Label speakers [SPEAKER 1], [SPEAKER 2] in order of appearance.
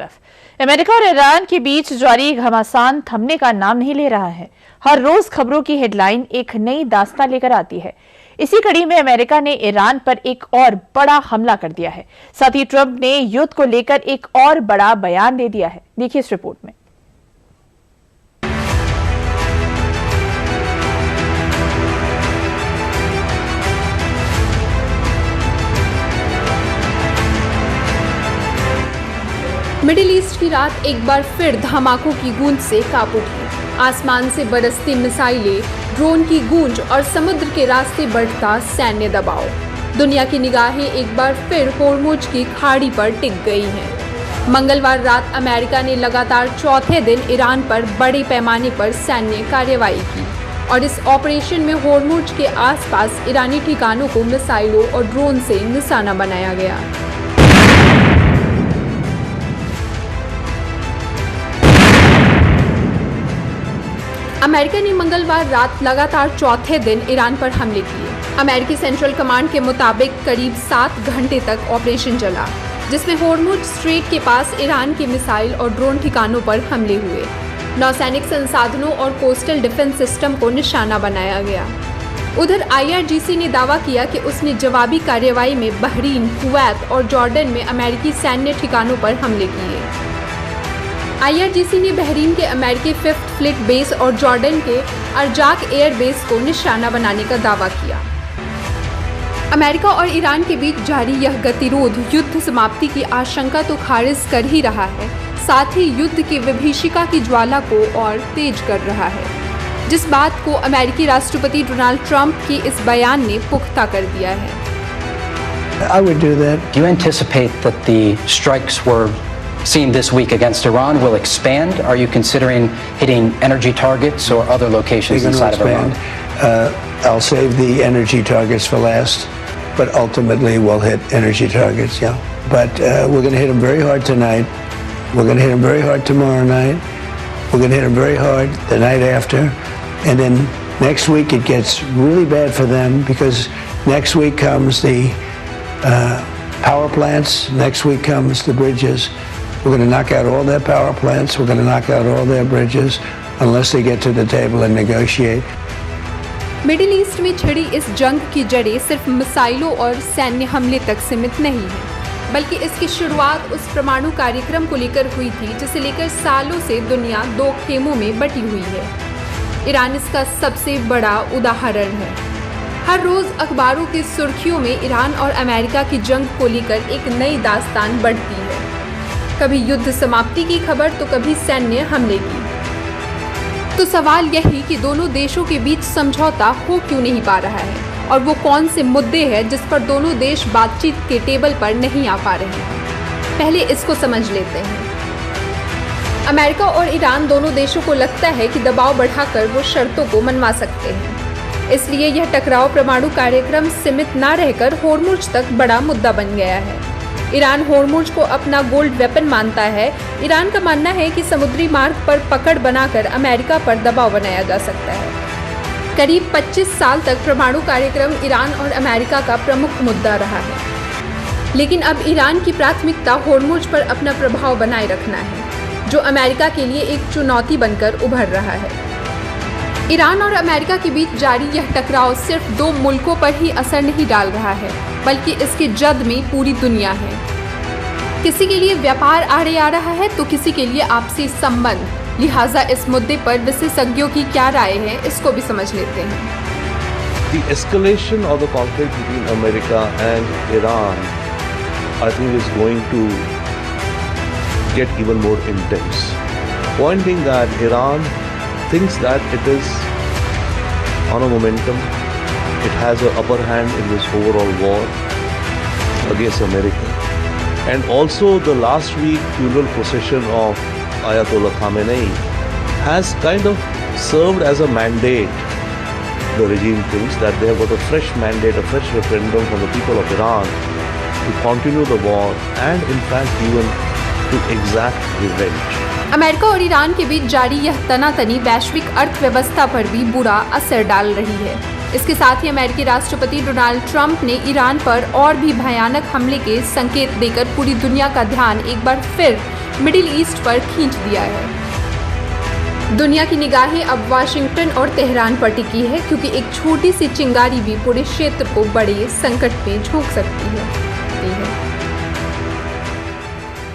[SPEAKER 1] America और Iran के बीच जारी घमासान थमने का नाम नहीं ले रहा है। हर रोज खबरों की हेडलाइन एक नई दास्तां लेकर आती है। इसी कड़ी में अमेरिका ने ईरान पर एक और बड़ा हमला कर दिया है। साथ ही ट्रंप ने युद्ध को लेकर एक और बड़ा बयान दे दिया है। देखिए इस रिपोर्ट में।
[SPEAKER 2] मिडिल ईस्ट की रात एक बार फिर धमाकों की गूंज से कांप उठी। आसमान से बरसती मिसाइलें, ड्रोन की गूंज और समुद्र के रास्ते बढ़ता सैन्य दबाव। दुनिया की निगाहें एक बार फिर होर्मुज की खाड़ी पर टिक गई हैं। मंगलवार रात अमेरिका ने लगातार चौथे दिन ईरान पर बड़े पैमाने पर सैन्य कार्रवाई की और इस ऑपरेशन में होर्मुज के आसपास ईरानी ठिकानों को मिसाइलों और ड्रोन से निशाना बनाया गया। अमेरिका ने मंगलवार रात लगातार चौथे दिन ईरान पर हमले किए। अमेरिकी सेंट्रल कमांड के मुताबिक करीब 7 घंटे तक ऑपरेशन चला, जिसमें होर्मुज स्ट्रेट के पास ईरान के मिसाइल और ड्रोन ठिकानों पर हमले हुए। नौसैनिक संसाधनों और कोस्टल डिफेंस सिस्टम को निशाना बनाया गया। उधर IRGC ने दावा किया कि उसने जवाबी कार्रवाई में बहरीन, कुवैत और जॉर्डन में अमेरिकी सैन्य ठिकानों पर हमले किए। IRGC ने बहरीन के अमेरिकी 5th फ्लीट बेस और जॉर्डन के अर्जाक एयर बेस को निशाना बनाने का दावा किया। अमेरिका और ईरान के बीच जारी यह गतिरोध युद्ध समाप्ति की आशंका तो खारिज कर ही रहा है, साथ ही युद्ध की विभीषिका की ज्वाला को और तेज कर रहा है, जिस बात को अमेरिकी राष्ट्रपति डोनाल्ड ट्रंप के इस बयान ने पुख्ता कर दिया है।
[SPEAKER 3] I would do that.
[SPEAKER 4] Do you anticipate that the strikes were seen this week against Iran will expand? Are you considering hitting energy targets or other locations inside of Iran?
[SPEAKER 3] I'll save the energy targets for last, but ultimately we'll hit energy targets, yeah. But we're going to hit them very hard tonight. We're going to hit them very hard tomorrow night. We're going to hit them very hard the night after. And then next week it gets really bad for them because next week comes the power plants. Next week comes the bridges. We're going to knock out all their power plants. We're going to knock out all their bridges unless they get to the table and negotiate.
[SPEAKER 2] Middle east में छिड़ी इस जंग की जड़ें सिर्फ मिसाइलों और सैन्य हमले तक सीमित नहीं है, बल्कि इसकी शुरुआत उस परमाणु कार्यक्रम को लेकर हुई थी जिसे लेकर सालों से दुनिया 2 खेमों में बटी हुई है। ईरान इसका सबसे बड़ा उदाहरण है। हर रोज अखबारों की सुर्खियों में ईरान और अमेरिका की जंग को लेकर एक नई दास्तान बढ़ती है। कभी युद्ध समाप्ति की खबर तो कभी सैन्य हमले की। तो सवाल यही कि दोनों देशों के बीच समझौता हो क्यों नहीं पा रहा है और वो कौन से मुद्दे हैं जिस पर दोनों देश बातचीत के टेबल पर नहीं आ पा रहे हैं। पहले इसको समझ लेते हैं। अमेरिका और ईरान दोनों देशों को लगता है कि दबाव बढ़ाकर वो शर्तों को मनवा सकते हैं, इसलिए यह टकराव परमाणु कार्यक्रम सीमित न रहकर होर्मुज तक बड़ा मुद्दा बन गया है। ईरान होर्मुज को अपना गोल्ड वेपन मानता है। ईरान का मानना है कि समुद्री मार्ग पर पकड़ बनाकर अमेरिका पर दबाव बनाया जा सकता है। करीब 25 साल तक परमाणु कार्यक्रम ईरान और अमेरिका का प्रमुख मुद्दा रहा है, लेकिन अब ईरान की प्राथमिकता होर्मुज पर अपना प्रभाव बनाए रखना है, जो अमेरिका के लिए एक चुनौती बनकर उभर रहा है। ईरान और अमेरिका के बीच जारी यह टकराव सिर्फ 2 मुल्कों पर ही असर नहीं डाल रहा है, बल्कि इसके जद में पूरी दुनिया है। किसी के लिए व्यापार आड़े आ रहा है तो किसी के लिए आपसी संबंध। लिहाजा इस मुद्दे पर विशेषज्ञों की क्या राय है, इसको भी समझ लेते हैं।
[SPEAKER 5] The escalation of the conflict between America and Iran, I think, is going to get even more intense. Point being that Iran thinks that it is on a momentum. It has an upper hand in this overall war against America. And also the last week funeral procession of Ayatollah Khamenei has kind of served as a mandate. The regime thinks that they have got a fresh mandate, a fresh referendum from the people of Iran to continue the war and in fact even to exact revenge.
[SPEAKER 2] America और Iran के बीच जारी यह तनातनी वैश्विक अर्थव्यवस्था पर भी बुरा असर डाल रही है। इसके साथ ही अमेरिकी राष्ट्रपति डोनाल्ड ट्रंप ने ईरान पर और भी भयानक हमले के संकेत देकर पूरी दुनिया का ध्यान एक बार फिर मिडिल ईस्ट पर खींच दिया है। दुनिया की निगाहें अब वाशिंगटन और तेहरान पर टिकी है, क्योंकि एक छोटी सी चिंगारी भी पूरे क्षेत्र को बड़े संकट में झोंक सकती है।